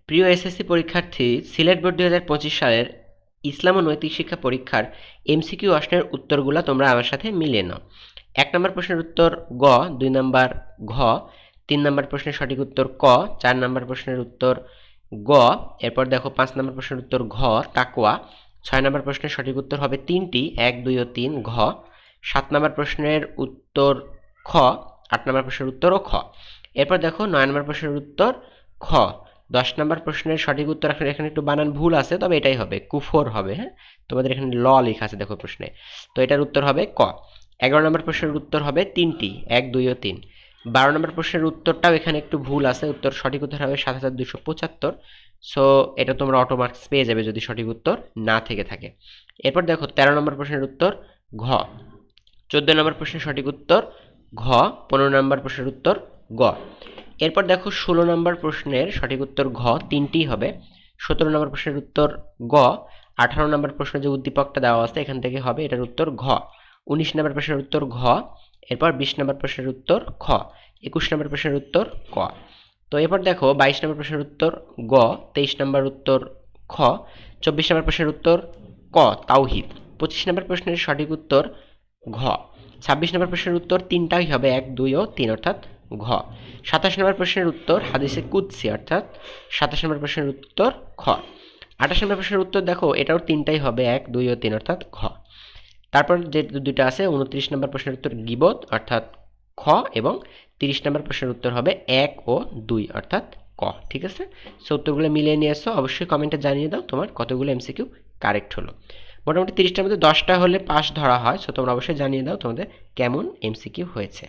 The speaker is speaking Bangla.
প্রিয় এসএসসি পরীক্ষার্থী, সিলেট বোর্ড 2025 সালের ইসলাম ও নৈতিক শিক্ষা পরীক্ষার এমসিকিউ প্রশ্নের উত্তরগুলো তোমরা আমার সাথে মিলিয়ে নাও। 1 নম্বর প্রশ্নের উত্তর গ, 2 নম্বর ঘ, 3 নম্বর প্রশ্নের সঠিক উত্তর ক, 4 নম্বর প্রশ্নের উত্তর গ, এরপর দেখো 5 নম্বর প্রশ্নের উত্তর ঘ তাকওয়া, 6 নম্বর প্রশ্নের সঠিক উত্তর হবে 3টি 1, 2 ও 3 ঘ, 7 নম্বর প্রশ্নের উত্তর খ, 8 নম্বর প্রশ্নের উত্তর ও খ। এরপর দেখো 9 নম্বর প্রশ্নের উত্তর খ। 10 নম্বর প্রশ্নের সঠিক উত্তর এখানে একটু বানান ভুল আছে, তবে এটাই হবে, কুফর হবে। হ্যাঁ, তোমাদের এখানে ল লেখা আছে দেখো প্রশ্নে, তো এটার উত্তর হবে ক। 11 নম্বর প্রশ্নের উত্তর হবে 3টি 1, 2 ও 3। 12 নম্বর প্রশ্নের উত্তরটাও এখানে একটু ভুল আছে, উত্তর সঠিক উত্তর হবে 7275। সো এটা তোমরা অটোমার্কস পেয়ে যাবে যদি সঠিক উত্তর না থেকে থাকে। এরপর দেখো 13 নম্বর প্রশ্নের উত্তর ঘ, 14 নম্বর প্রশ্নের সঠিক উত্তর ঘ, 15 নম্বর প্রশ্নের উত্তর গ। এরপর দেখো 16 নম্বর প্রশ্নের সঠিক উত্তর ঘ, 3টি হবে। 17 নম্বর প্রশ্নের উত্তর গ। 18 নম্বর প্রশ্নের যে উদ্দীপকটা দেওয়া আছে এখান থেকে হবে এটার উত্তর ঘ। 19 নম্বর প্রশ্নের উত্তর ঘ। এরপর 20 নম্বর প্রশ্নের উত্তর খ। 21 নম্বর প্রশ্নের উত্তর ক। তো এরপর দেখো 22 নম্বর প্রশ্নের উত্তর গ, 23 নম্বর উত্তর খ, 24 নম্বর প্রশ্নের উত্তর ক তাওহিদ, 25 নম্বর প্রশ্নের সঠিক উত্তর ঘ, 26 নম্বর প্রশ্নের উত্তর তিনটাই হবে 1, 2 ও 3 অর্থাৎ ঘ। 27 নম্বর প্রশ্নের উত্তর হাদিসে কুদসি অর্থাৎ 27 নম্বর প্রশ্নের উত্তর খ। 28 নম্বর প্রশ্নের উত্তর দেখো এটাও তিনটাই হবে 1, 2 ও 3 অর্থাৎ ঘ। তারপর যে দুইটা আছে 29 নম্বর প্রশ্নের উত্তর গীবত অর্থাৎ খ, এবং 30 নম্বর প্রশ্নের উত্তর হবে 1 ও 2 অর্থাৎ ক। ঠিক আছে, সো উত্তরগুলো মিলিয়ে নিয়ে এসো, অবশ্যই কমেন্টে জানিয়ে দাও তোমার কতগুলো এমসিকিউ কারেক্ট হলো। মোটামুটি 30টার মধ্যে 10টা হলে পাস ধরা হয়, সো তোমরা অবশ্যই জানিয়ে দাও তোমাদের কেমন এমসিকিউ হয়েছে।